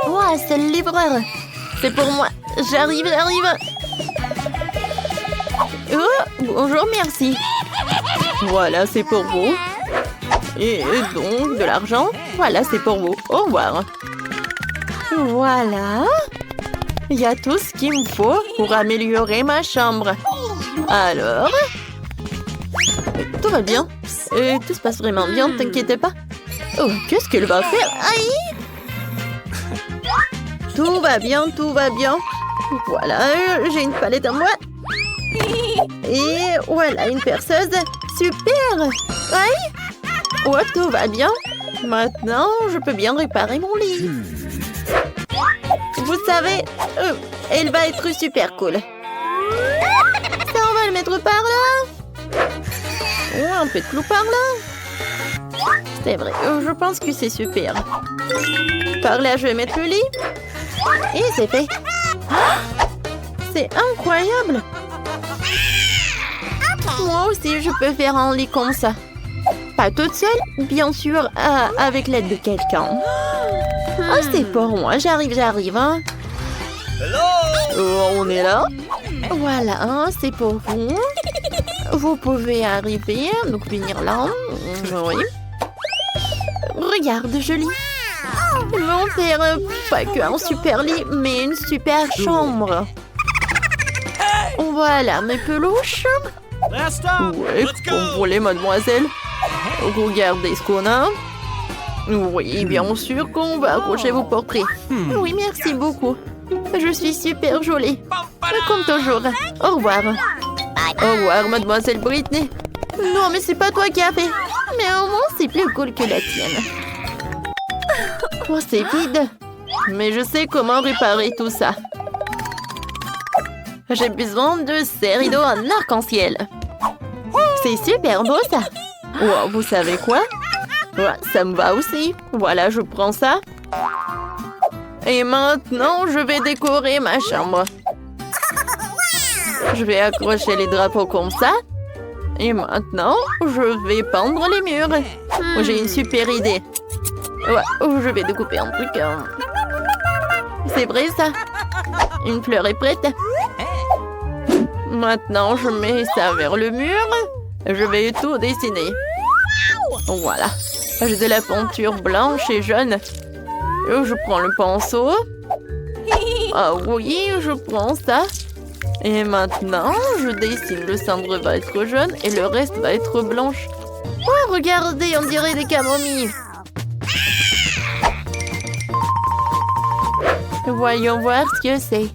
Ouah, c'est le livreur. C'est pour moi. J'arrive. Oh, bonjour, merci. Voilà, c'est pour vous. Et donc, de l'argent. Voilà, c'est pour vous. Au revoir. Voilà. Il y a tout ce qu'il me faut pour améliorer ma chambre. Alors, tout va bien. Tout se passe vraiment bien, ne t'inquiète pas. Oh, qu'est-ce qu'elle va faire? Aïe! Tout va bien. Voilà, j'ai une palette en moi. Et voilà, une perceuse. Super! Aïe! Oh, tout va bien. Maintenant, je peux bien réparer mon lit. Vous savez, elle va être super cool. Ça, on va le mettre par là. Oh, un peu de clou par là. C'est vrai, je pense que c'est super. Par là, je vais mettre le lit. Et c'est fait. Ah, c'est incroyable. Moi aussi, je peux faire un lit comme ça. Pas toute seule, bien sûr, avec l'aide de quelqu'un. Oh, c'est pour moi, j'arrive. Hein. Oh, on est là. Voilà, c'est pour vous. Vous pouvez arriver, donc venir là. Oui. Regarde, joli. Mon père, pas qu'un super lit, mais une super chambre. Voilà mes peluches. Ouais, comme vous voulez, mademoiselle. Regardez ce qu'on a. Oui, bien sûr qu'on va accrocher vos portraits. Oui, merci beaucoup. Je suis super jolie. Comme toujours. Au revoir. Au revoir, mademoiselle Britney. Non, mais c'est pas toi qui as fait. Mais au moins, c'est plus cool que la tienne. Oh, c'est vide. Mais je sais comment réparer tout ça. J'ai besoin de ces rideaux en arc-en-ciel. C'est super beau, ça. Wow, vous savez quoi? Ouais, ça me va aussi. Voilà, je prends ça. Et maintenant, je vais décorer ma chambre. Je vais accrocher les drapeaux comme ça. Et maintenant, je vais peindre les murs. J'ai une super idée. Ouais, je vais découper un truc. C'est vrai, ça? Une fleur est prête. Maintenant, je mets ça vers le mur. Je vais tout dessiner. Voilà. J'ai de la peinture blanche et jaune. Je prends le pinceau. Ah oui, je prends ça. Et maintenant, je dessine. Le centre va être jaune et le reste va être blanche. Oh, regardez, on dirait des camomilles. Voyons voir ce que c'est.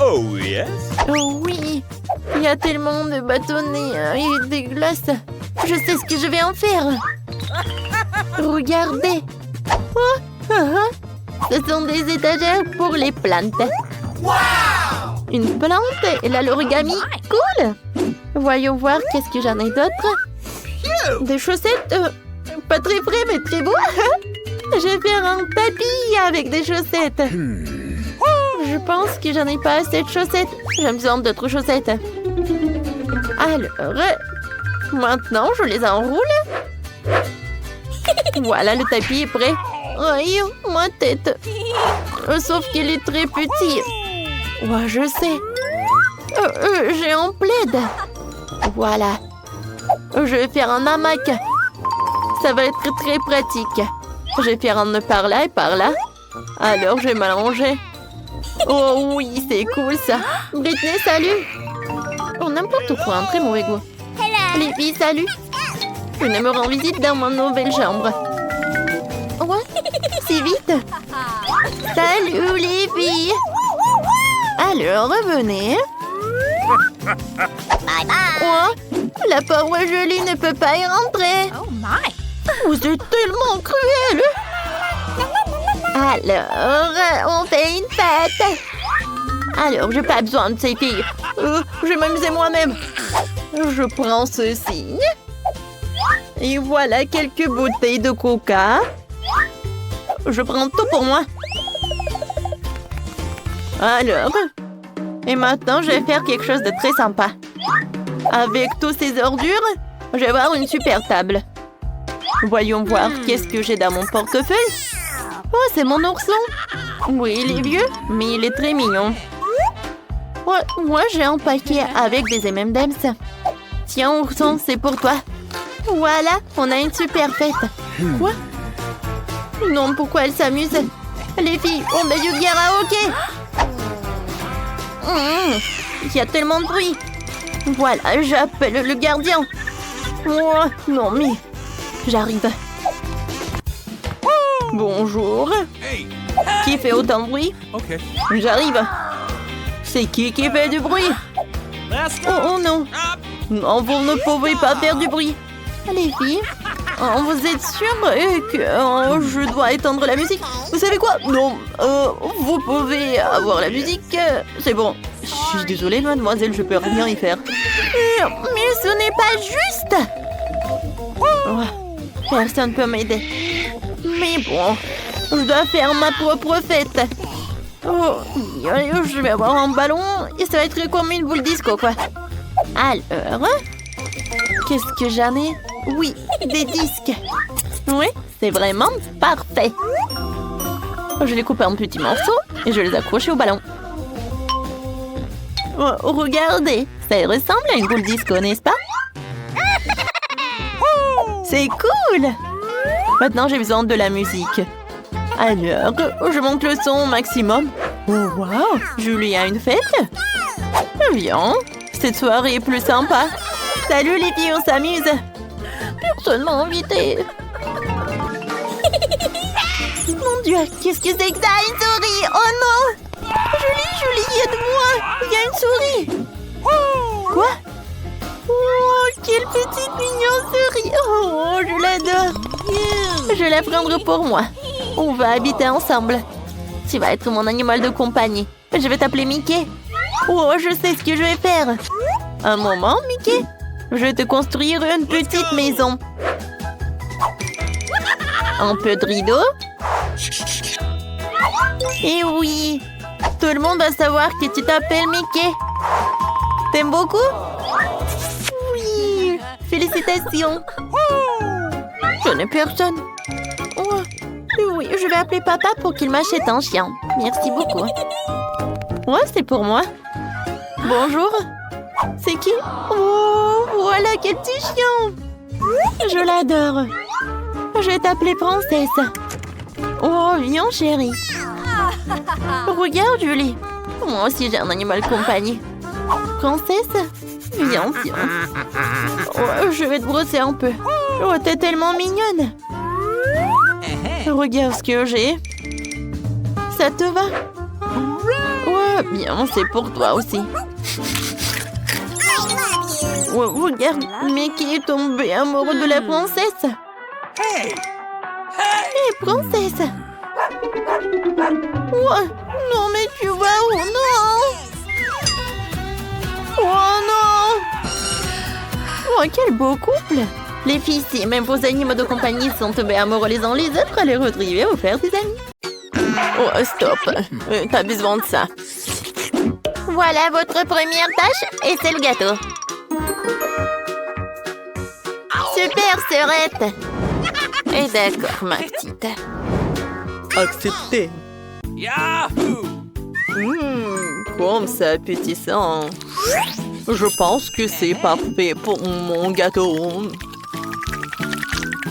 Oh yes. Oh oui, il y a tellement de bâtonnets et des glaces. Je sais ce que je vais en faire. Regardez. Oh, ce sont des étagères pour les plantes. Une plante et là l'origami. Cool. Voyons voir qu'est-ce que j'en ai d'autre. Des chaussettes. Pas très frais mais très beau. Je vais faire un tapis avec des chaussettes. Je pense que j'en ai pas assez de chaussettes. J'ai besoin d'autres chaussettes. Alors, maintenant, je les enroule. Voilà, le tapis est prêt. Aïe, ma tête. Sauf qu'il est très petit. Ouais, je sais. J'ai un plaid. Voilà. Je vais faire un hamac. Ça va être très pratique. Je vais faire un nœud par là et par là. Alors, je vais m'allonger. Oh oui, c'est cool ça. Britney, salut. Oh, n'importe quoi, un très mauvais goût. Les filles, salut. Je me rends visite dans ma nouvelle chambre. Ouais, c'est vite. Salut les filles. Alors, revenez. Bye bye. Oh, la pauvre Jolie ne peut pas y rentrer. Oh my. Vous êtes tellement cruel. Alors, on fait une fête. Alors, j'ai pas besoin de ces filles. Je vais m'amuser moi-même. Je prends ceci. Et voilà quelques bouteilles de coca. Je prends tout pour moi. Alors, et maintenant, je vais faire quelque chose de très sympa. Avec toutes ces ordures, je vais avoir une super table. Voyons voir, qu'est-ce que j'ai dans mon portefeuille? Oh, c'est mon ourson. Oui, il est vieux, mais il est très mignon. Ouais, moi, j'ai un paquet avec des M&M's. Tiens, ourson, c'est pour toi. Voilà, on a une super fête. Quoi? Non, pourquoi elle s'amuse? Les filles, on met du karaoké. Il y a tellement de bruit. Voilà, j'appelle le gardien. Oh, non, mais... J'arrive. Bonjour. Qui fait autant de bruit? J'arrive. C'est qui fait du bruit? Oh non. Non, vous ne pouvez pas faire du bruit. Les filles, vous êtes sûres que je dois éteindre la musique? Vous savez quoi? Non, vous pouvez avoir la musique. C'est bon. Je suis désolée, mademoiselle, je peux rien y faire. Mais ce n'est pas juste. Oh, personne ne peut m'aider. Mais bon, je dois faire ma propre fête. Oh, je vais avoir un ballon et ça va être comme une boule disco, quoi. Alors, qu'est-ce que j'en ai? Oui, des disques. Oui, c'est vraiment parfait. Je les coupe en petits morceaux et je les accroche au ballon. Oh, regardez, ça ressemble à une boule disco, n'est-ce pas? C'est cool! Maintenant, j'ai besoin de la musique. Alors, je monte le son au maximum. Oh, wow! Julie a une fête? Viens, cette soirée est plus sympa. Salut les filles, on s'amuse. Personne m'a invité. Mon Dieu, qu'est-ce que c'est que ça? Une souris! Oh non! Julie, aide-moi! Il y a une souris! Quoi? Oh, quelle petite mignonne souris! Oh, je l'adore! Je vais la prendre pour moi. On va habiter ensemble. Tu vas être mon animal de compagnie. Je vais t'appeler Mickey. Oh, je sais ce que je vais faire. Un moment, Mickey. Je vais te construire une petite maison. Un peu de rideau. Et oui, tout le monde va savoir que tu t'appelles Mickey. T'aimes beaucoup? Oui, félicitations. Je n'ai personne. Oh, oui, je vais appeler papa pour qu'il m'achète un chien. Merci beaucoup. Ouais, c'est pour moi. Bonjour. C'est qui? Oh, voilà, quel petit chien. Je l'adore. Je vais t'appeler Princesse. Oh, viens, chérie. Regarde, Julie. Moi aussi, j'ai un animal compagnie. Princesse? Viens. Oh, je vais te brosser un peu. Oh, t'es tellement mignonne. Regarde ce que j'ai. Ça te va? Ouais, bien, c'est pour toi aussi. Ouais, regarde, Mickey est tombé amoureux de la princesse. Hé, princesse! Ouais, non, mais tu vas où? Non! Oh non! Oh, quel beau couple! Les filles, si même vos animaux de compagnie sont tombés amoureux les uns les autres, allez retrouver ou faire des amis. Oh, stop! T'as besoin de ça. Voilà votre première tâche et c'est le gâteau. Super, sœurette! Et d'accord, ma petite. Accepté. Yahoo! Comme c'est appétissant. Je pense que c'est parfait pour mon gâteau.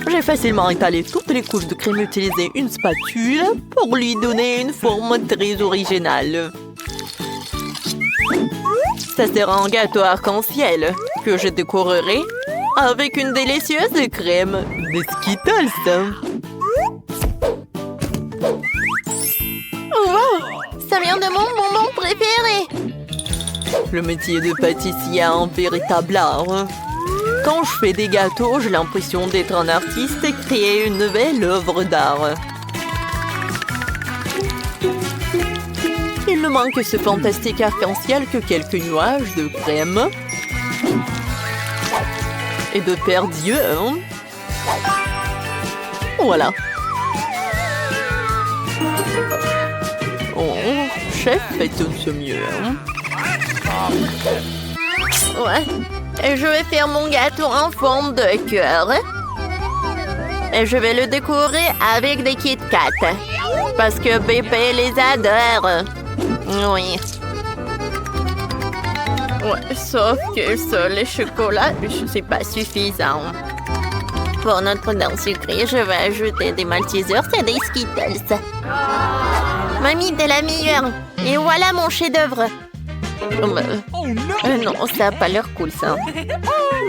J'ai facilement étalé toutes les couches de crème et utilisé une spatule pour lui donner une forme très originale. Ça sera un gâteau arc-en-ciel que je décorerai avec une délicieuse crème de Skittles. Wow! Ça vient de mon bonbon préféré! Le métier de pâtissier est un véritable art. Quand je fais des gâteaux, j'ai l'impression d'être un artiste et créer une nouvelle œuvre d'art. Il ne manque ce fantastique arc-en-ciel que quelques nuages de crème et de perdus. Voilà. Oh, chef, fait tout ce mieux. Ouais, et je vais faire mon gâteau en forme de cœur. Et je vais le décorer avec des Kit Kat. Parce que bébé les adore. Oui. Ouais, sauf que ça, les chocolats, c'est pas suffisant. Pour notre danse sucrée, je vais ajouter des Maltesers et des Skittles. Mamie, t'es la meilleure. Et voilà mon chef-d'œuvre. Non, ça n'a pas l'air cool, ça.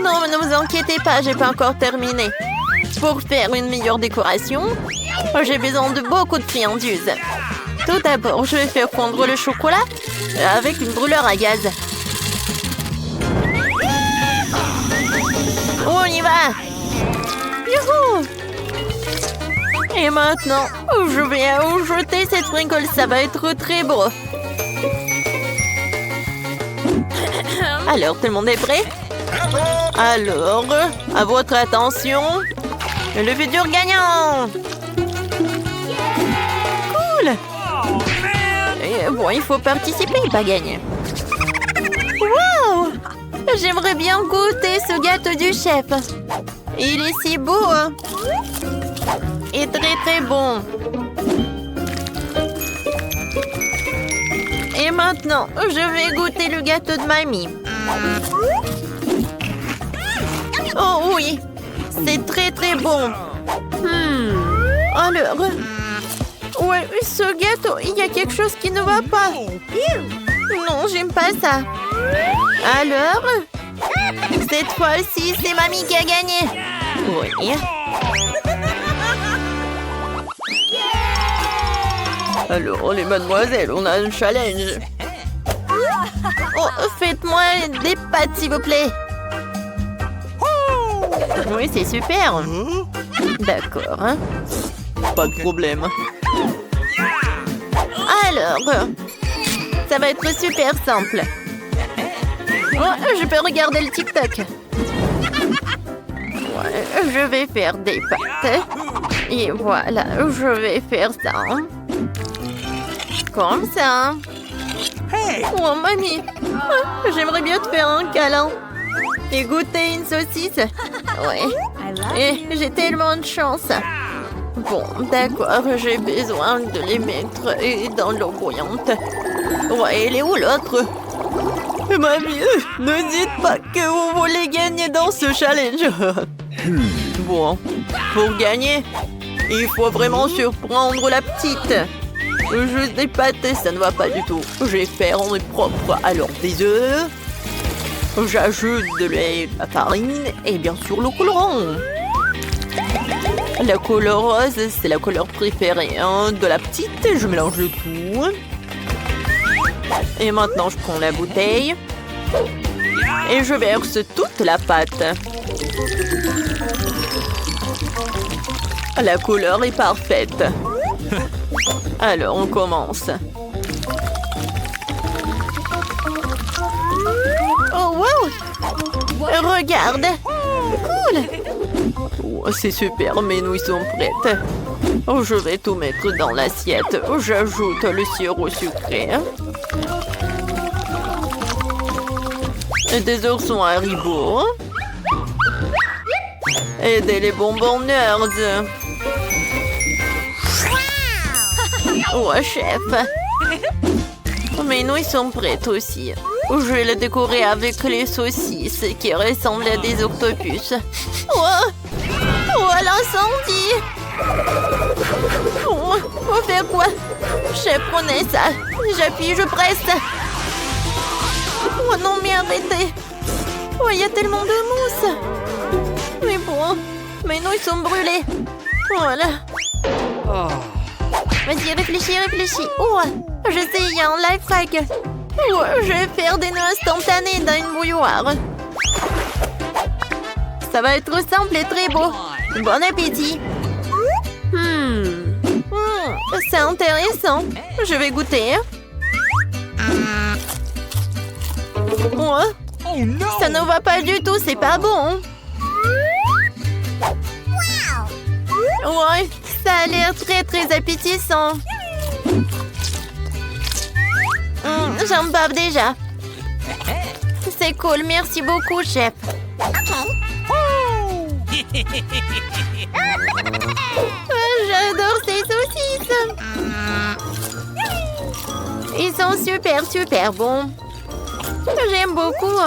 Non, mais ne vous inquiétez pas, j'ai pas encore terminé. Pour faire une meilleure décoration, j'ai besoin de beaucoup de friandises. Tout d'abord, je vais faire fondre le chocolat avec une brûleur à gaz. On y va! Youhou! Et maintenant, je vais ajouter cette sprinkle, ça va être très beau. Alors, tout le monde est prêt? Alors, à votre attention, le futur gagnant! Cool! Et bon, il faut participer, pas gagner. Wow! J'aimerais bien goûter ce gâteau du chef. Il est si beau, hein? Et très très bon. Et maintenant, je vais goûter le gâteau de mamie. Oh oui, c'est très très bon. Alors, ouais, ce gâteau, il y a quelque chose qui ne va pas. Non, j'aime pas ça. Alors, cette fois-ci, c'est mamie qui a gagné. Oui. Alors, les mademoiselles, on a un challenge. Oh, faites-moi des pâtes, s'il vous plaît. Oui, c'est super. D'accord. Hein. Pas de problème. Alors, ça va être super simple. Oh, je peux regarder le TikTok. Ouais, je vais faire des pâtes. Et voilà, je vais faire ça. Comme ça. Oh, mamie. J'aimerais bien te faire un câlin. Et goûter une saucisse. Ouais. Et j'ai tellement de chance. Bon, d'accord, j'ai besoin de les mettre dans l'eau bouillante. Ouais, elle est où l'autre? Mamie, ne dites pas que vous voulez gagner dans ce challenge. Bon, pour gagner, il faut vraiment surprendre la petite. Juste des pâtes, ça ne va pas du tout. Je vais faire en propre. Alors, des œufs. J'ajoute de lait, de la farine et bien sûr le colorant. La couleur rose, c'est la couleur préférée de la petite. Je mélange le tout. Et maintenant, je prends la bouteille. Et je verse toute la pâte. La couleur est parfaite. Alors, on commence. Oh, wow! Regarde! Cool! Oh, c'est super, mes nouilles sont prêtes. Oh, je vais tout mettre dans l'assiette. J'ajoute le sirop sucré. Des oursons Haribo. Et des bonbons Nerds. Oh, chef. Mes nouilles sont prêtes aussi. Je vais les décorer avec les saucisses qui ressemblent à des octopus. Oh, l'incendie! Oh, faut faire quoi? Chef, prenez ça. J'appuie, je presse. Oh non, mais arrêtez. Oh, il y a tellement de mousse. Mais bon, mes nouilles sont brûlées. Voilà. Vas-y, réfléchis. Oh, je sais, il y a un life hack. Oh, je vais faire des nœuds instantanés dans une bouilloire. Ça va être simple et très beau. Bon appétit. C'est intéressant. Je vais goûter. Oh, ça ne va pas du tout, c'est pas bon. Ouais, ça a l'air très très appétissant. J'en bave déjà. C'est cool, merci beaucoup, chef. J'adore ces saucisses. Ils sont super bons. J'aime beaucoup.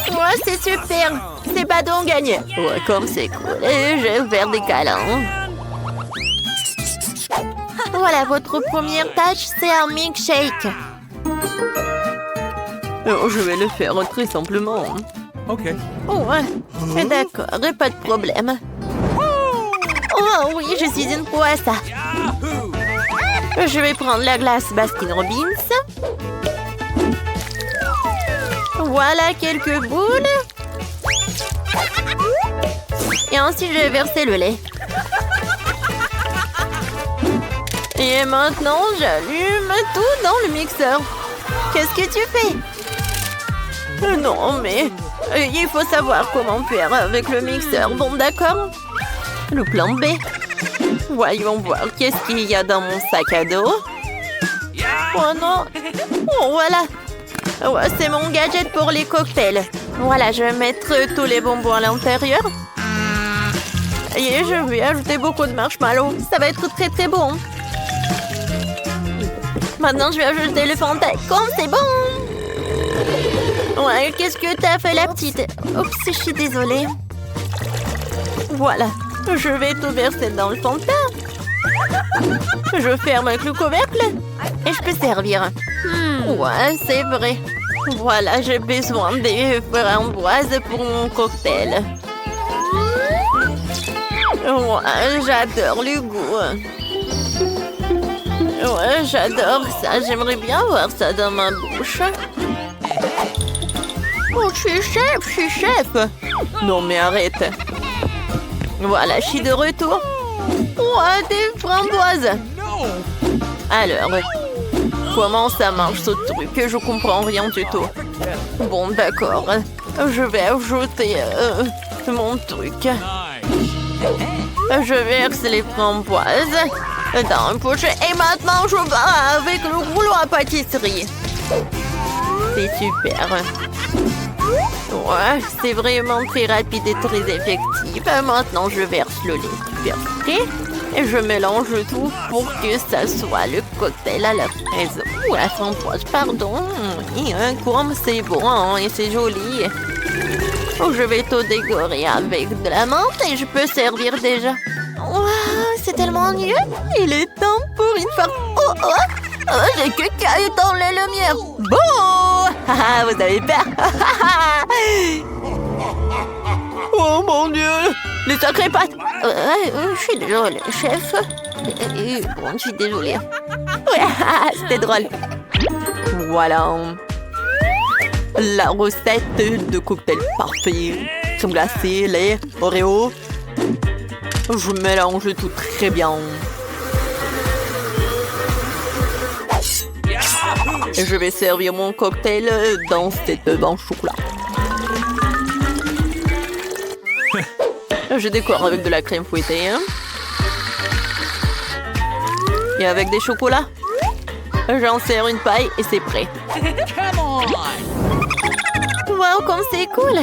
Ouais, c'est super. C'est pas donc gagné. Ouais, comme c'est cool. Et je vais faire des câlins. Voilà, votre première tâche, c'est un milkshake. Oh, je vais le faire très simplement. OK. Ouais, d'accord, pas de problème. Oh oui, je suis une pro à ça. Je vais prendre la glace Baskin Robbins. Voilà quelques boules. Et ensuite, je vais verser le lait. Et maintenant, j'allume tout dans le mixeur. Qu'est-ce que tu fais? Non, mais il faut savoir comment faire avec le mixeur. Bon, d'accord. Le plan B. Voyons voir qu'est-ce qu'il y a dans mon sac à dos. Oh non. Oh, voilà. Ouais, c'est mon gadget pour les cocktails. Voilà, je vais mettre tous les bonbons à l'intérieur. Et je vais ajouter beaucoup de marshmallows. Ça va être très bon. Maintenant, je vais ajouter le Fanta. Comme c'est bon. Ouais, qu'est-ce que t'as fait, la petite? Oups, je suis désolée. Voilà. Je vais tout verser dans le Fanta. Je ferme avec le couvercle. Et je peux servir. Ouais, c'est vrai. Voilà, j'ai besoin des framboises pour mon cocktail. Ouais, j'adore le goût. Ouais, j'adore ça. J'aimerais bien voir ça dans ma bouche. Oh, je suis chef. Non, mais arrête. Voilà, je suis de retour. Ouais, des framboises. Alors, comment ça marche ce truc? Je comprends rien du tout. Bon, d'accord. Je vais ajouter mon truc. Je verse les framboises dans un pochet. Et maintenant, je vais avec le rouleau à pâtisserie. C'est super. Ouais, c'est vraiment très rapide et très effectif. Maintenant, je verse le lait super frais. Et je mélange tout pour que ça soit le cocktail à la fraise. Ou la framboise, pardon. Et comme c'est bon et c'est joli. Je vais tout décorer avec de la menthe et je peux servir déjà. Waouh, c'est tellement mieux. Il est temps pour une fois. Oh, j'ai que caillé dans les lumières. Bon, vous avez peur. Oh mon Dieu, les sacrées pâtes. Je suis désolée, chef. Bon, je suis désolée. Ouais, c'était drôle. Voilà. La recette de cocktail parfait. Crème glacée, lait, Oreo. Je mélange tout très bien. Et je vais servir mon cocktail dans cette banque chocolat. Je décore avec de la crème fouettée. Et avec des chocolats. J'en sers une paille et c'est prêt. Wow, comme c'est cool.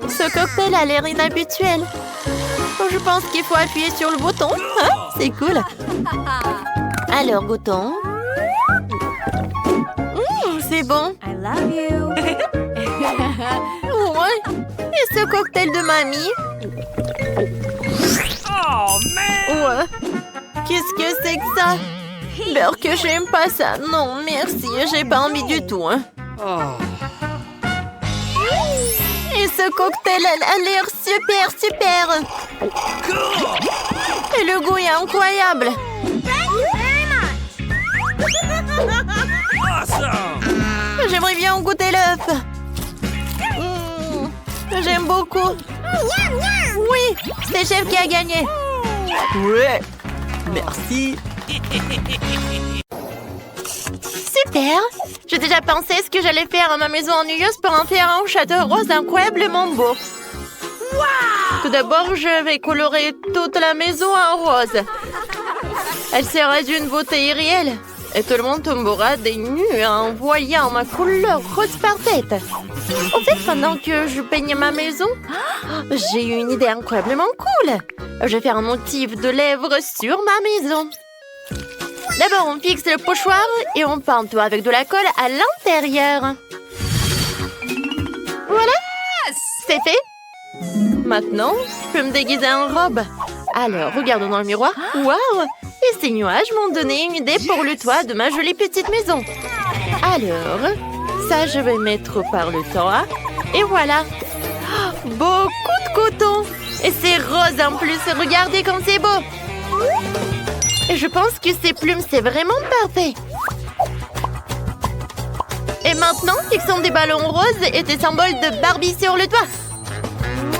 Ce cocktail a l'air inhabituel. Je pense qu'il faut appuyer sur le bouton. C'est cool. Alors, goûtons. C'est bon. I love you. Ouais. Et ce cocktail de mamie. Oh, man! Ouais. Qu'est-ce que c'est que ça? Beurre que j'aime pas ça. Non, merci. J'ai pas envie du tout. Et ce cocktail a l'air super. Et le goût est incroyable. Awesome! J'aimerais bien goûter l'œuf. J'aime beaucoup. Oui, c'est chef qui a gagné. Ouais. Merci. Super. J'ai déjà pensé à ce que j'allais faire à ma maison ennuyeuse pour en faire un château rose incroyablement beau. Tout d'abord, je vais colorer toute la maison en rose. Elle sera d'une beauté irréelle. Et tout le monde tombera des nues en voyant ma couleur rose parfaite. En fait, pendant que je peigne ma maison, j'ai eu une idée incroyablement cool. Je vais faire un motif de lèvres sur ma maison. D'abord, on fixe le pochoir et on peint tout avec de la colle à l'intérieur. Voilà, c'est fait. Maintenant, je peux me déguiser en robe. Alors, regardons dans le miroir. Waouh! Et ces nuages m'ont donné une idée pour le toit de ma jolie petite maison. Alors, ça, je vais mettre par le toit. Et voilà. Oh, beaucoup de coton. Et c'est rose en plus. Regardez comme c'est beau. Et je pense que ces plumes, c'est vraiment parfait. Et maintenant, fixons des ballons roses et des symboles de Barbie sur le toit.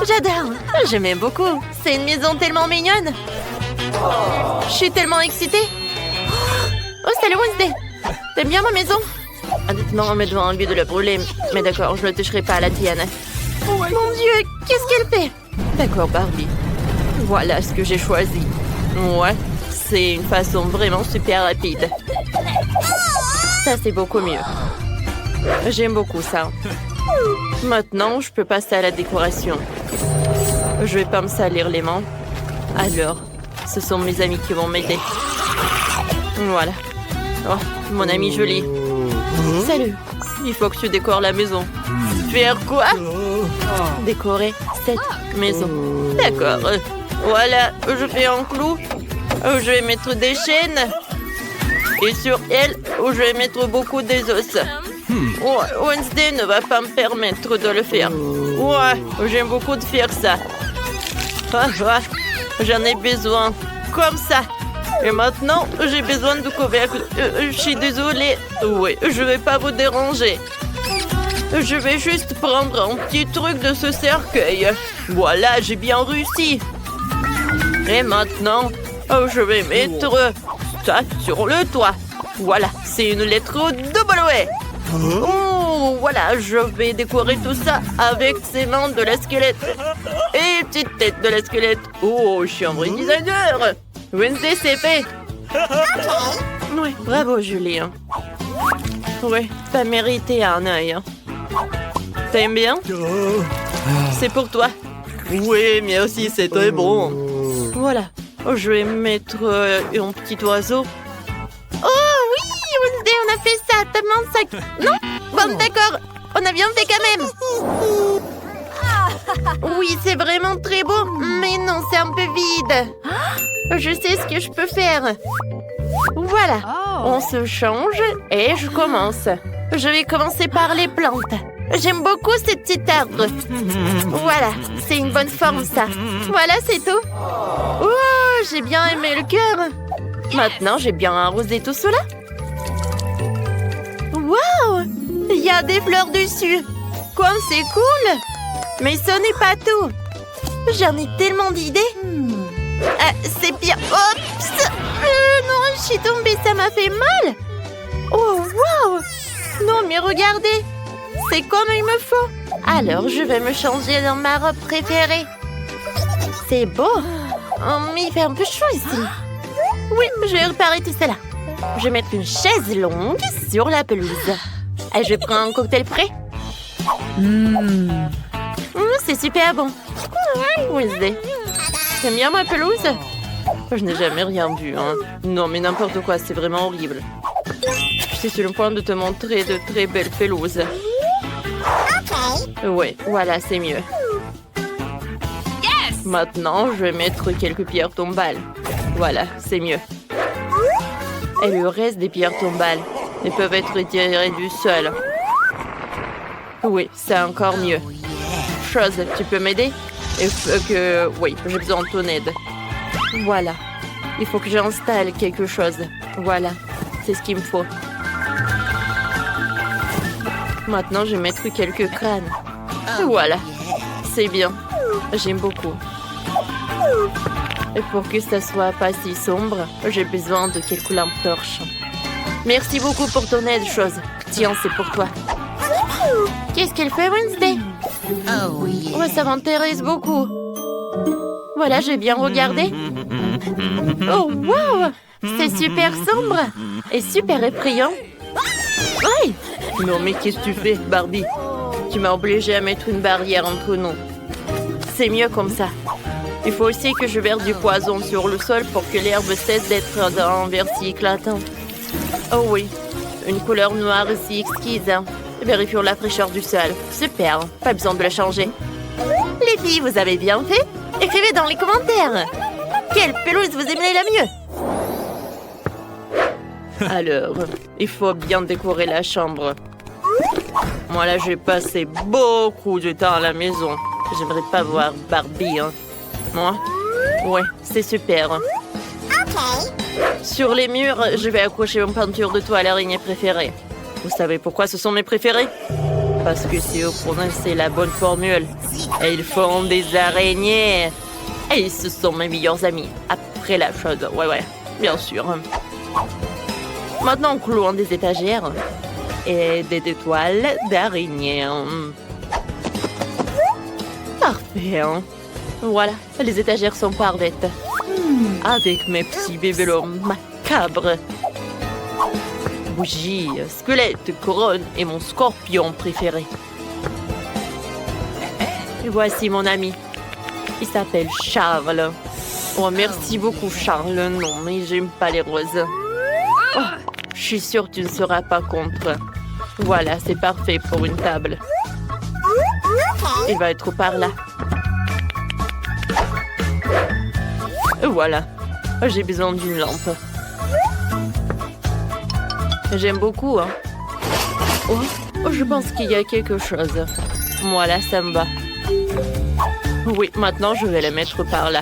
J'adore. J'aimais beaucoup. C'est une maison tellement mignonne. Je suis tellement excitée. Oh, salut Wednesday. T'aimes bien ma maison? Honnêtement, on me doit envie de la brûler. Mais d'accord, je ne toucherai pas à la tienne. Mon Dieu, qu'est-ce qu'elle fait? D'accord, Barbie. Voilà ce que j'ai choisi. Ouais, c'est une façon vraiment super rapide. Ça, c'est beaucoup mieux. J'aime beaucoup ça. Maintenant, je peux passer à la décoration. Je vais pas me salir les mains. Alors, ce sont mes amis qui vont m'aider. Voilà. Oh, mon ami joli. Salut. Il faut que tu décores la maison. Faire quoi? Décorer cette maison. D'accord. Voilà, je fais un clou. Je vais mettre des chaînes. Et sur elle, je vais mettre beaucoup des os. Wednesday ne va pas me permettre de le faire. Ouais, j'aime beaucoup de faire ça. J'en ai besoin. Comme ça. Et maintenant, j'ai besoin de couvercle. Je suis désolée. Oui, je vais pas vous déranger. Je vais juste prendre un petit truc de ce cercueil. Voilà, j'ai bien réussi. Et maintenant, je vais mettre ça sur le toit. Voilà, c'est une lettre W. Oh, voilà, je vais décorer tout ça avec ces mains de la squelette. Et petite tête de la squelette. Oh, je suis un vrai designer. Wednesday, c'est fait. Oui, bravo, Julien. Oui, t'as mérité un œil. T'aimes bien? C'est pour toi. Oui, mais aussi, c'est très bon. Voilà, je vais mettre un petit oiseau. Oh oui, Wednesday, on a fait ça. Ta main, ça... Non? Bon, d'accord, on a bien fait quand même. Oui, c'est vraiment très beau, mais non, c'est un peu vide. Je sais ce que je peux faire. Voilà, on se change et je commence. Je vais commencer par les plantes. J'aime beaucoup ces petits arbres. Voilà, c'est une bonne forme ça. Voilà, c'est tout. Oh, j'ai bien aimé le cœur. Maintenant, j'ai bien arrosé tout cela. Waouh, il y a des fleurs dessus. Comme c'est cool. Mais ce n'est pas tout. J'en ai tellement d'idées. C'est bien. Oups. Non, je suis tombée, ça m'a fait mal. Oh, waouh. Non, mais regardez. C'est comme il me faut. Alors, je vais me changer dans ma robe préférée. C'est beau. Oh, mais il fait un peu chaud ici. Oui, je vais réparer tout cela. Je vais mettre une chaise longue sur la pelouse. Et je prends un cocktail prêt. C'est super bon. Wednesday, t'aimes bien ma pelouse? Je n'ai jamais rien vu. Hein. Non, mais n'importe quoi, c'est vraiment horrible. Je suis sur le point de te montrer de très belles pelouses. Oui, voilà, c'est mieux. Maintenant, je vais mettre quelques pierres tombales. Voilà, c'est mieux. Et le reste des pierres tombales, elles peuvent être retirées du sol. Oui, c'est encore mieux. Chose, tu peux m'aider? Oui, j'ai besoin de ton aide. Voilà. Il faut que j'installe quelque chose. Voilà, c'est ce qu'il me faut. Maintenant, je vais mettre quelques crânes. Voilà, c'est bien. J'aime beaucoup. Et pour que ça soit pas si sombre, j'ai besoin de quelques lampes torches. Merci beaucoup pour ton aide, Chose. Tiens, c'est pour toi. Qu'est-ce qu'elle fait, Wednesday? Ouais, ça m'intéresse beaucoup. Voilà, j'ai bien regardé. Oh, wow! C'est super sombre et super effrayant. Oui! Non, mais qu'est-ce que tu fais, Barbie? Tu m'as obligé à mettre une barrière entre nous. C'est mieux comme ça. Il faut aussi que je verse du poison sur le sol pour que l'herbe cesse d'être d'un vert si éclatant. Oh oui, une couleur noire si exquise. Vérifions la fraîcheur du sol. Super, pas besoin de la changer. Les filles, vous avez bien fait? Écrivez dans les commentaires. Quelle pelouse vous aimez la mieux? Alors, il faut bien décorer la chambre. Moi là, j'ai passé beaucoup de temps à la maison. J'aimerais pas voir Barbie, hein. Moi? Ouais, c'est super. Sur les murs, je vais accrocher une peinture de toile araignée préférée. Vous savez pourquoi ce sont mes préférés? Parce que si vous prononcez la bonne formule, ils font des araignées. Et ce sont mes meilleurs amis. Après la chose, ouais, bien sûr. Maintenant, clouons des étagères et des toiles d'araignée. Parfait, hein? Voilà, les étagères sont parfaites. Avec mes petits bébélos macabres. Bougie, squelette, couronne et mon scorpion préféré. Et voici mon ami. Il s'appelle Charles. Oh, merci beaucoup, Charles. Non, mais j'aime pas les roses. Oh, je suis sûre que tu ne seras pas contre. Voilà, c'est parfait pour une table. Il va être par là. Voilà. J'ai besoin d'une lampe. J'aime beaucoup, hein. Oh, je pense qu'il y a quelque chose. Voilà, ça me va. Oui, maintenant, je vais la mettre par là.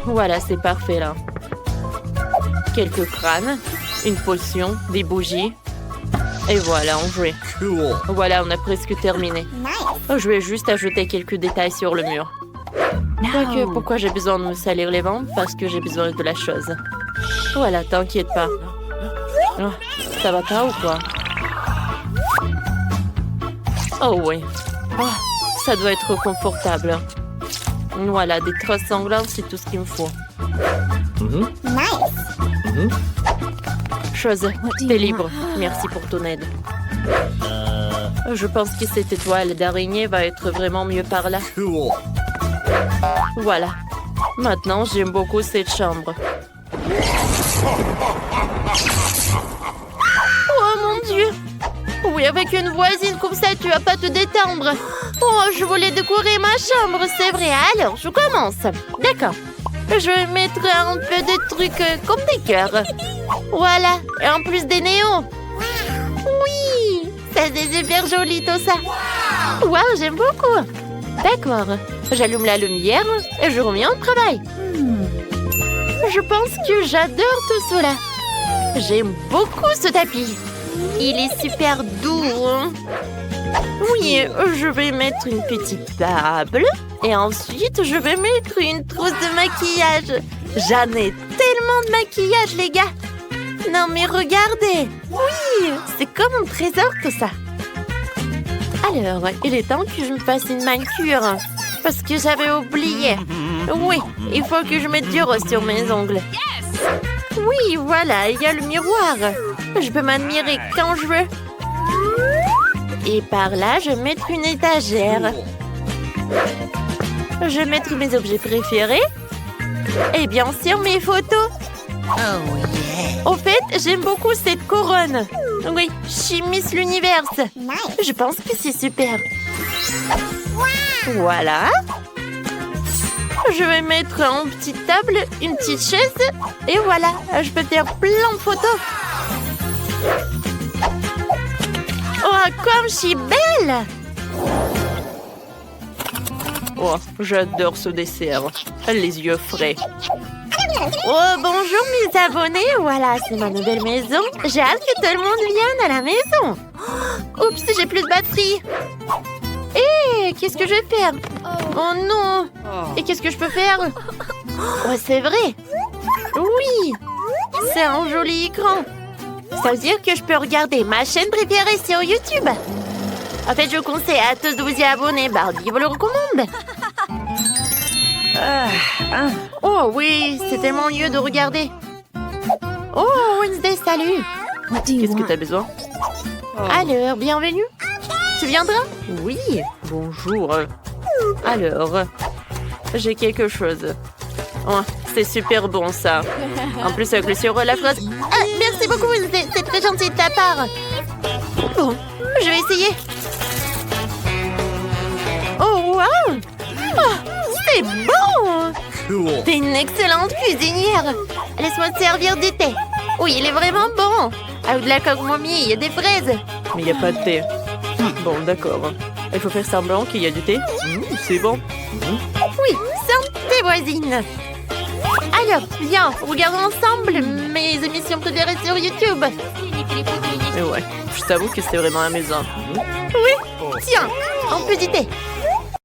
Voilà, c'est parfait, là. Quelques crânes, une potion, des bougies. Et voilà, on jouait. Voilà, on a presque terminé. Je vais juste ajouter quelques détails sur le mur. Quoique, pourquoi j'ai besoin de me salir les mains? Parce que j'ai besoin de la chose. Voilà, t'inquiète pas. Oh, ça va pas ou quoi? Oh oui. Oh, ça doit être confortable. Voilà, des trosses sanglantes, c'est tout ce qu'il me faut. Chose, t'es libre. Merci pour ton aide. Je pense que cette étoile d'araignée va être vraiment mieux par là. Voilà. Maintenant, j'aime beaucoup cette chambre. Oh mon Dieu! Oui, avec une voisine comme ça, tu vas pas te détendre. Oh, je voulais décorer ma chambre, c'est vrai. Alors, je commence. D'accord. Je vais mettre un peu de trucs comme des cœurs. Voilà. Et en plus des néons. Oui! Ça, c'est super joli tout ça. Waouh, j'aime beaucoup. D'accord. J'allume la lumière et je reviens au travail. Je pense que j'adore tout cela. J'aime beaucoup ce tapis. Il est super doux. Hein? Oui, je vais mettre une petite table. Et ensuite, je vais mettre une trousse de maquillage. J'en ai tellement de maquillage, les gars. Non, mais regardez. Oui, c'est comme un trésor, tout ça. Alors, il est temps que je me fasse une manucure. Parce que j'avais oublié. Oui, il faut que je mette du rose sur mes ongles. Oui, voilà, il y a le miroir. Je peux m'admirer quand je veux. Et par là, je vais mettre une étagère. Je vais mettre mes objets préférés. Et bien sûr, mes photos. Au fait, j'aime beaucoup cette couronne. Oui, je suis Miss l'Univers. Je pense que c'est super. Voilà. Je vais mettre une petite table, une petite chaise. Et voilà, je peux faire plein de photos. Oh, comme je suis belle! Oh, j'adore ce dessert. Les yeux frais. Oh, bonjour mes abonnés. Voilà, c'est ma nouvelle maison. J'ai hâte que tout le monde vienne à la maison. Oups, j'ai plus de batterie. Hé, qu'est-ce que je vais faire? Oh non! Et qu'est-ce que je peux faire? Oh, c'est vrai! Oui! C'est un joli écran. Ça veut dire que je peux regarder ma chaîne préférée sur YouTube. En fait, je conseille à tous de vous y abonner. Barbie vous le recommande. Oh oui, c'est tellement mieux de regarder. Oh, Wednesday, salut! Qu'est-ce que t'as besoin? Alors, bienvenue. Tu viendras? Oui, bonjour. Alors, j'ai quelque chose. Oh, c'est super bon ça. En plus avec le sirop à la fraise. Ah, merci beaucoup, c'est très gentil de ta part. Bon, je vais essayer. Oh, wow! Oh, c'est bon! Cool. T'es une excellente cuisinière. Laisse-moi te servir du thé. Oui, il est vraiment bon. Avec de la coque momie, il y a des fraises. Mais il n'y a pas de thé. Bon, d'accord. Il faut faire semblant qu'il y a du thé. C'est bon. Oui, santé voisine. Alors, viens, regardons ensemble mes émissions préférées sur YouTube. Et ouais, je t'avoue que c'était vraiment amusant. Oui, tiens, un peu du thé.